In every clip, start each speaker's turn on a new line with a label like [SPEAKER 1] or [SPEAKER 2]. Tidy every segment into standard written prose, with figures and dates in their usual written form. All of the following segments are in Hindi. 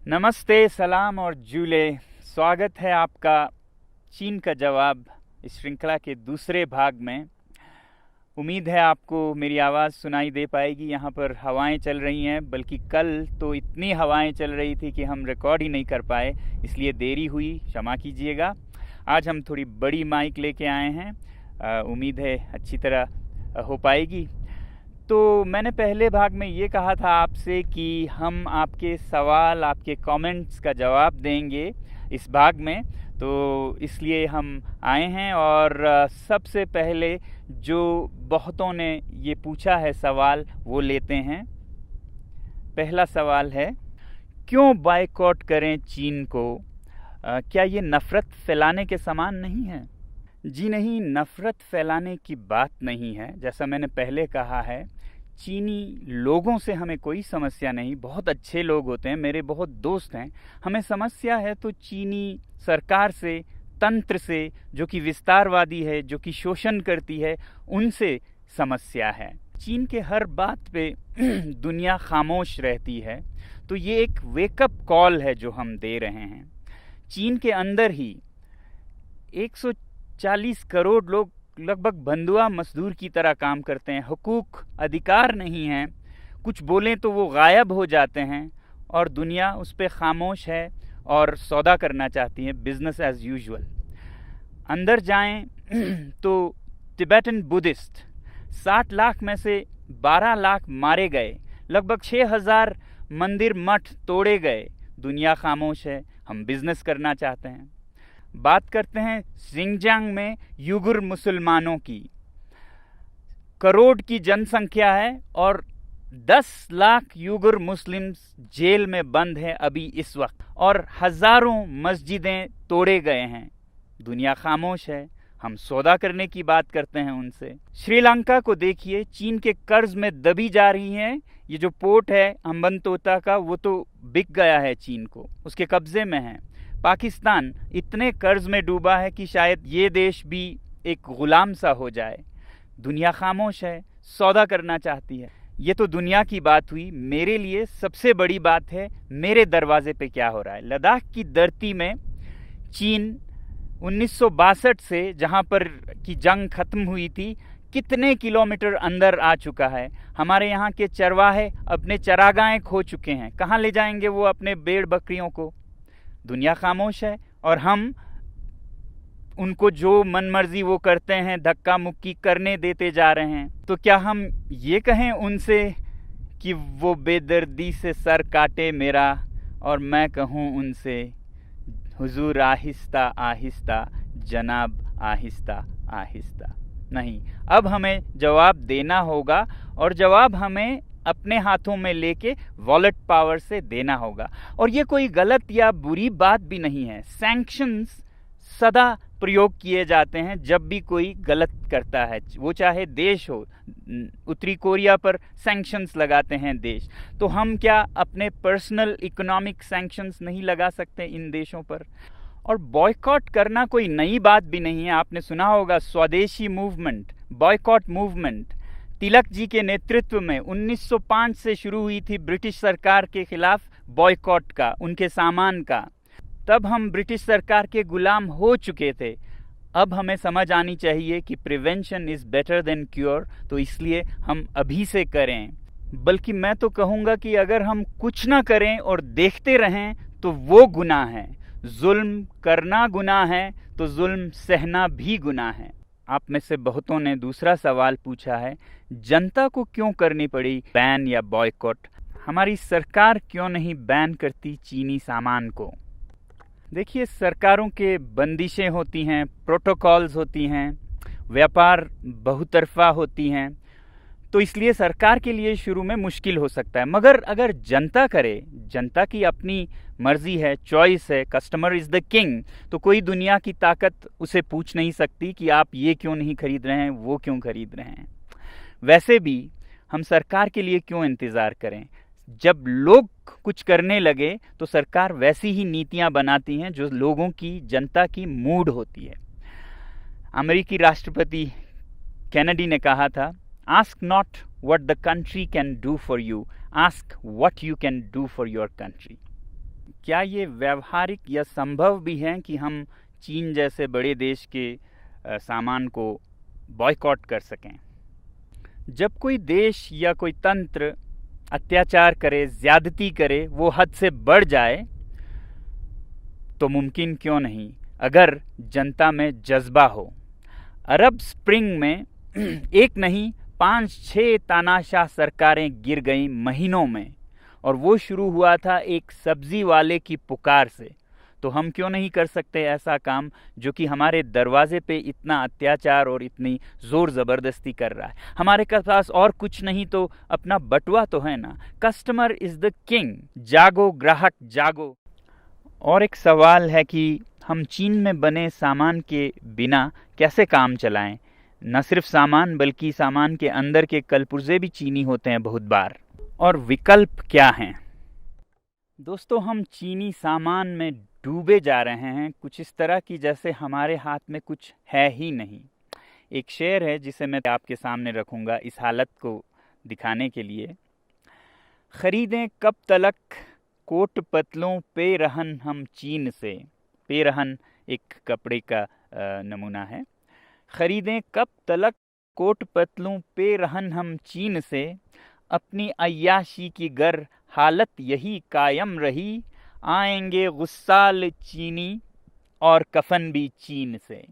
[SPEAKER 1] नमस्ते, सलाम और जूले। स्वागत है आपका चीन का जवाब इस श्रृंखला के दूसरे भाग में। उम्मीद है आपको मेरी आवाज़ सुनाई दे पाएगी। यहाँ पर हवाएं चल रही हैं, बल्कि कल तो इतनी हवाएं चल रही थी कि हम रिकॉर्ड ही नहीं कर पाए, इसलिए देरी हुई, क्षमा कीजिएगा। आज हम थोड़ी बड़ी माइक लेके आए हैं, उम्मीद है अच्छी तरह हो पाएगी। तो मैंने पहले भाग में ये कहा था आपसे कि हम आपके सवाल, आपके कमेंट्स का जवाब देंगे इस भाग में, तो इसलिए हम आए हैं। और सबसे पहले जो बहुतों ने ये पूछा है सवाल, वो लेते हैं। पहला सवाल है, क्यों बायकॉट करें चीन को? क्या ये नफ़रत फैलाने के समान नहीं है? जी नहीं, नफ़रत फैलाने की बात नहीं है। जैसा मैंने पहले कहा है, चीनी लोगों से हमें कोई समस्या नहीं, बहुत अच्छे लोग होते हैं, मेरे बहुत दोस्त हैं। हमें समस्या है तो चीनी सरकार से, तंत्र से, जो कि विस्तारवादी है, जो कि शोषण करती है, उनसे समस्या है। चीन के हर बात पे दुनिया खामोश रहती है, तो ये एक वेकअप कॉल है जो हम दे रहे हैं। चीन के अंदर ही 140 करोड़ लोग लगभग बंधुआ मजदूर की तरह काम करते हैं। हुकूक, अधिकार नहीं हैं, कुछ बोलें तो वो गायब हो जाते हैं, और दुनिया उस पर खामोश है और सौदा करना चाहती है, बिजनेस एज यूजुअल। अंदर जाएं तो तिब्बतन बुद्धिस्ट 60 लाख में से 12 लाख मारे गए, लगभग 6000 मंदिर मठ तोड़े गए। दुनिया खामोश है, हम बिजनेस करना चाहते हैं। बात करते हैं शिनजियांग में युगुर मुसलमानों की। करोड़ की जनसंख्या है और 10 लाख युगुर मुस्लिम्स जेल में बंद हैं अभी इस वक्त, और हजारों मस्जिदें तोड़े गए हैं। दुनिया खामोश है, हम सौदा करने की बात करते हैं उनसे। श्रीलंका को देखिए, चीन के कर्ज में दबी जा रही है। ये जो पोर्ट है हम्बनतोटा का, वो तो बिक गया है चीन को, उसके कब्जे में है। पाकिस्तान इतने कर्ज में डूबा है कि शायद ये देश भी एक गुलाम सा हो जाए। दुनिया खामोश है, सौदा करना चाहती है। ये तो दुनिया की बात हुई। मेरे लिए सबसे बड़ी बात है मेरे दरवाजे पे क्या हो रहा है। लद्दाख की धरती में चीन 1962 से, जहाँ पर की जंग खत्म हुई थी, कितने किलोमीटर अंदर आ चुका है। हमारे यहाँ के चरवाहे अपने चरागाहें खो चुके हैं। कहाँ ले जाएंगे वो अपने भेड़ बकरियों को? दुनिया खामोश है और हम उनको जो मनमर्जी वो करते हैं, धक्का मुक्की करने देते जा रहे हैं। तो क्या हम ये कहें उनसे कि वो बेदर्दी से सर काटे मेरा, और मैं कहूँ उनसे, हुजूर आहिस्ता आहिस्ता, जनाब आहिस्ता आहिस्ता? नहीं, अब हमें जवाब देना होगा, और जवाब हमें अपने हाथों में लेके वॉलेट पावर से देना होगा। और ये कोई गलत या बुरी बात भी नहीं है। सैंक्शंस सदा प्रयोग किए जाते हैं जब भी कोई गलत करता है, वो चाहे देश हो। उत्तरी कोरिया पर सैंक्शंस लगाते हैं देश, तो हम क्या अपने पर्सनल इकोनॉमिक सैंक्शंस नहीं लगा सकते इन देशों पर? और बॉयकॉट करना कोई नई बात भी नहीं है। आपने सुना होगा स्वदेशी movement, boycott movement. Tilak ji के नेतृत्व में 1905 से शुरू हुई थी ब्रिटिश सरकार के खिलाफ बॉयकॉट का, उनके सामान का। तब हम ब्रिटिश सरकार के गुलाम हो चुके थे। अब हमें समझ आनी चाहिए कि prevention is better than cure, तो इसलिए हम अभी से करें। बल्कि मैं तो कहूँगा कि अगर हम कुछ ना करें और देखते रहें तो वो गुनाह है। जुल्म करना गुनाह है तो जुल्म सहना भी गुनाह है। आप में से बहुतों ने दूसरा सवाल पूछा है, जनता को क्यों करनी पड़ी बैन या बॉयकॉट? हमारी सरकार क्यों नहीं बैन करती चीनी सामान को? देखिए, सरकारों के बंदिशें होती हैं, प्रोटोकॉल्स होती हैं, व्यापार बहुतरफा होती हैं, तो इसलिए सरकार के लिए शुरू में मुश्किल हो सकता है। मगर अगर जनता करे, जनता की अपनी मर्जी है, चॉइस है, कस्टमर इज़ द किंग, तो कोई दुनिया की ताकत उसे पूछ नहीं सकती कि आप ये क्यों नहीं खरीद रहे हैं, वो क्यों खरीद रहे हैं। वैसे भी हम सरकार के लिए क्यों इंतज़ार करें? जब लोग कुछ करने लगे तो सरकार वैसी ही नीतियां बनाती हैं जो लोगों की, जनता की मूड होती है। अमेरिकी राष्ट्रपति कैनेडी ने कहा था, ask not what the country can do for you, ask what you can do for your country. क्या ये व्यावहारिक या संभव भी है कि हम चीन जैसे बड़े देश के सामान को बॉयकॉट कर सकें? जब कोई देश या कोई तंत्र अत्याचार करे, ज्यादती करे, वो हद से बढ़ जाए, तो मुमकिन क्यों नहीं अगर जनता में जज्बा हो। अरब स्प्रिंग में एक नहीं 5-6 तानाशाह सरकारें गिर गईं महीनों में, और वो शुरू हुआ था एक सब्जी वाले की पुकार से। तो हम क्यों नहीं कर सकते ऐसा काम जो कि हमारे दरवाजे पे इतना अत्याचार और इतनी जोर ज़बरदस्ती कर रहा है। हमारे पास और कुछ नहीं तो अपना बटुआ तो है ना। कस्टमर इज़ द किंग, जागो ग्राहक जागो। और एक सवाल है कि हम चीन में बने सामान के बिना कैसे काम चलाएं। न सिर्फ सामान बल्कि सामान के अंदर के कलपुर्जे भी चीनी होते हैं बहुत बार। और विकल्प क्या हैं? दोस्तों, हम चीनी सामान में डूबे जा रहे हैं, कुछ इस तरह की जैसे हमारे हाथ में कुछ है ही नहीं। एक शेर है जिसे मैं आपके सामने रखूंगा इस हालत को दिखाने के लिए। खरीदें कब तलक कोट पतलों पे रहन हम चीन से। पे रहन एक कपड़े का नमूना है। खरीदें कब तलक कोट पतलों पे रहन हम चीन से, अपनी अय्याशी की गर हालत यही कायम रही, आएंगे गुस्साल चीनी और कफन भी चीन से।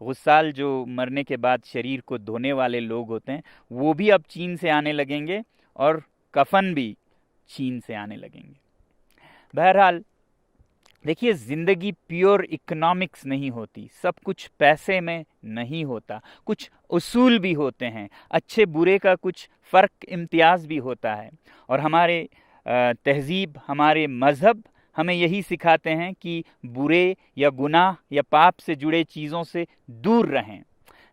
[SPEAKER 1] गुस्साल जो मरने के बाद शरीर को धोने वाले लोग होते हैं, वो भी अब चीन से आने लगेंगे और कफन भी चीन से आने लगेंगे। बहरहाल देखिए, जिंदगी प्योर इकोनॉमिक्स नहीं होती, सब कुछ पैसे में नहीं होता, कुछ उसूल भी होते हैं, अच्छे बुरे का कुछ फ़र्क इम्तियाज़ भी होता है। और हमारे तहजीब, हमारे मज़हब हमें यही सिखाते हैं कि बुरे या गुनाह या पाप से जुड़े चीज़ों से दूर रहें।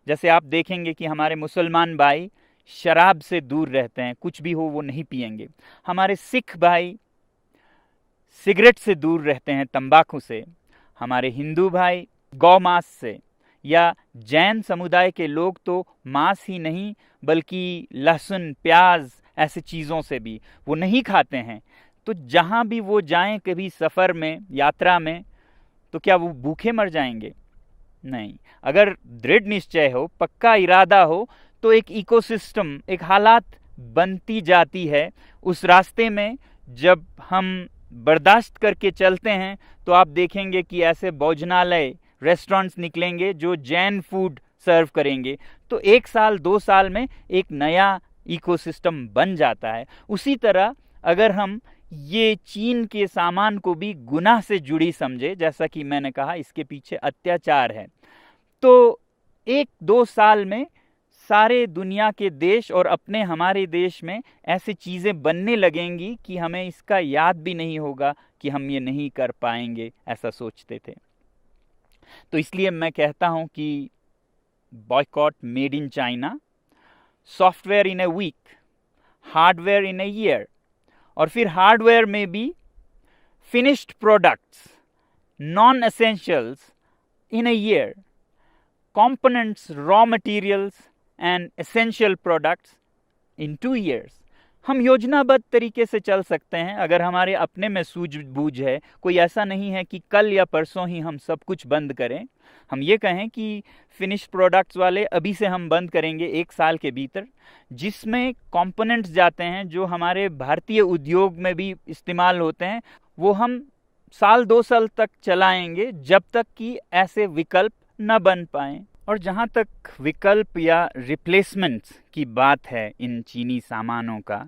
[SPEAKER 1] जैसे आप देखेंगे कि हमारे मुसलमान भाई शराब से दूर रहते हैं, कुछ भी हो वो नहीं पिएंगे। हमारे सिख भाई सिगरेट से दूर रहते हैं, तंबाकू से। हमारे हिंदू भाई गौ मांस से, या जैन समुदाय के लोग तो मांस ही नहीं बल्कि लहसुन, प्याज ऐसे चीज़ों से भी वो नहीं खाते हैं। तो जहाँ भी वो जाएं कभी सफ़र में, यात्रा में, तो क्या वो भूखे मर जाएंगे? नहीं। अगर दृढ़ निश्चय हो, पक्का इरादा हो, तो एक इकोसिस्टम, एक हालात बनती जाती है उस रास्ते में। जब हम बर्दाश्त करके चलते हैं तो आप देखेंगे कि ऐसे भोजनालय, रेस्टोरेंट्स निकलेंगे जो जैन फूड सर्व करेंगे। तो 1 साल 2 साल में एक नया इकोसिस्टम बन जाता है। उसी तरह अगर हम ये चीन के सामान को भी गुनाह से जुड़ी समझे, जैसा कि मैंने कहा इसके पीछे अत्याचार है, तो 1-2 साल में सारे दुनिया के देश और अपने हमारे देश में ऐसी चीज़ें बनने लगेंगी कि हमें इसका याद भी नहीं होगा कि हम ये नहीं कर पाएंगे, ऐसा सोचते थे। तो इसलिए मैं कहता हूं कि boycott made in China, software in a week, hardware in a year, और फिर हार्डवेयर में भी finished products, non essentials in a year, components, raw materials and essential products in 2 years। हम योजनाबद्ध तरीके से चल सकते हैं अगर हमारे अपने में सूझबूझ है। कोई ऐसा नहीं है कि कल या परसों ही हम सब कुछ बंद करें। हम ये कहें कि फिनिश प्रोडक्ट्स वाले अभी से हम बंद करेंगे 1 साल के भीतर, जिसमें कंपोनेंट्स जाते हैं जो हमारे भारतीय उद्योग में भी इस्तेमाल होते हैं, वो हम 1-2 साल तक चलाएंगे जब तक कि ऐसे विकल्प न बन पाएं। और जहाँ तक विकल्प या रिप्लेसमेंट्स की बात है इन चीनी सामानों का,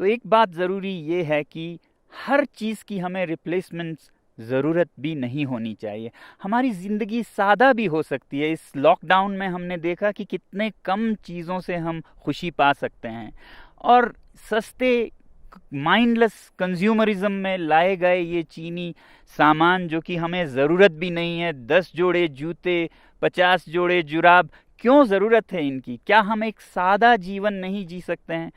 [SPEAKER 1] तो एक बात ज़रूरी ये है कि हर चीज़ की हमें रिप्लेसमेंट्स ज़रूरत भी नहीं होनी चाहिए। हमारी ज़िंदगी सादा भी हो सकती है। इस लॉकडाउन में हमने देखा कि कितने कम चीज़ों से हम खुशी पा सकते हैं, और सस्ते माइंडलेस कंज्यूमरिज्म में लाए गए ये चीनी सामान जो कि हमें ज़रूरत भी नहीं है, 10 जोड़े जूते, 50 जोड़े जुराब, क्यों ज़रूरत है इनकी? क्या हम एक सादा जीवन नहीं जी सकते हैं?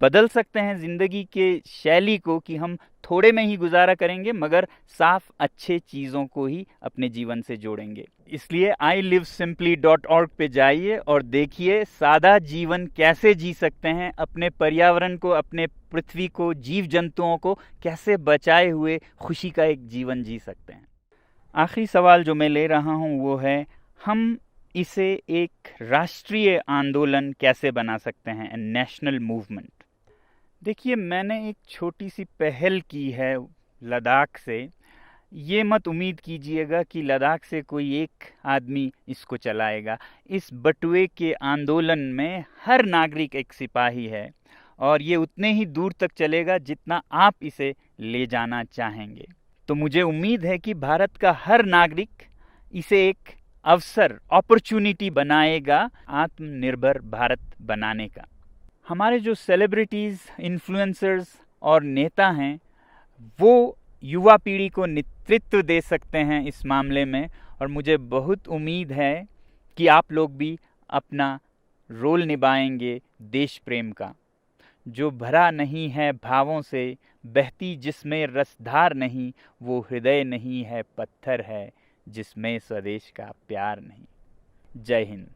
[SPEAKER 1] बदल सकते हैं ज़िंदगी के शैली को कि हम थोड़े में ही गुजारा करेंगे मगर साफ अच्छे चीज़ों को ही अपने जीवन से जोड़ेंगे। इसलिए ilivesimply.org पे जाइए और देखिए सादा जीवन कैसे जी सकते हैं, अपने पर्यावरण को, अपने पृथ्वी को, जीव जंतुओं को कैसे बचाए हुए खुशी का एक जीवन जी सकते हैं। आखिरी सवाल जो मैं ले रहा हूँ वो है, हम इसे एक राष्ट्रीय आंदोलन कैसे बना सकते हैं, नेशनल मूवमेंट। देखिए, मैंने एक छोटी सी पहल की है लद्दाख से। ये मत उम्मीद कीजिएगा कि लद्दाख से कोई एक आदमी इसको चलाएगा। इस बटुए के आंदोलन में हर नागरिक एक सिपाही है और ये उतने ही दूर तक चलेगा जितना आप इसे ले जाना चाहेंगे। तो मुझे उम्मीद है कि भारत का हर नागरिक इसे एक अवसर, अपॉर्चुनिटी बनाएगा आत्मनिर्भर भारत बनाने का। हमारे जो सेलिब्रिटीज़, इन्फ्लुएंसर्स और नेता हैं वो युवा पीढ़ी को नेतृत्व दे सकते हैं इस मामले में, और मुझे बहुत उम्मीद है कि आप लोग भी अपना रोल निभाएंगे देश प्रेम का। जो भरा नहीं है भावों से, बहती जिसमें रसधार नहीं, वो हृदय नहीं है, पत्थर है जिसमें स्वदेश का प्यार नहीं। जय हिंद।